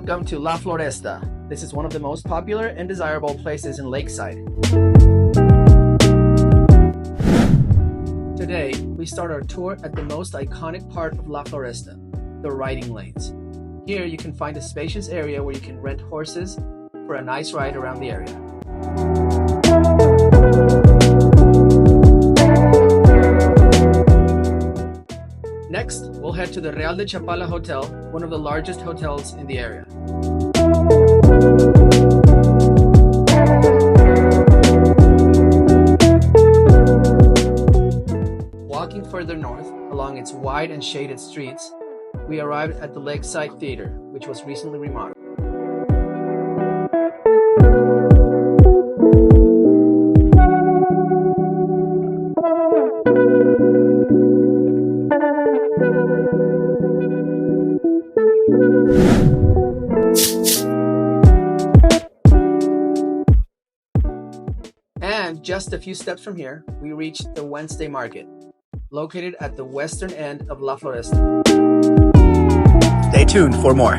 Welcome to La Floresta. This is one of the most popular and desirable places in Lakeside. Today, we start our tour at the most iconic part of La Floresta, the riding lanes. Here you can find a spacious area where you can rent horses for a nice ride around the area. Next, we'll head to the Real de Chapala Hotel, one of the largest hotels in the area. Walking further north, along its wide and shaded streets, we arrived at the Lakeside Theater, which was recently remodeled. And just a few steps from here, we reached the Wednesday Market, located at the western end of La Floresta. Stay tuned for more.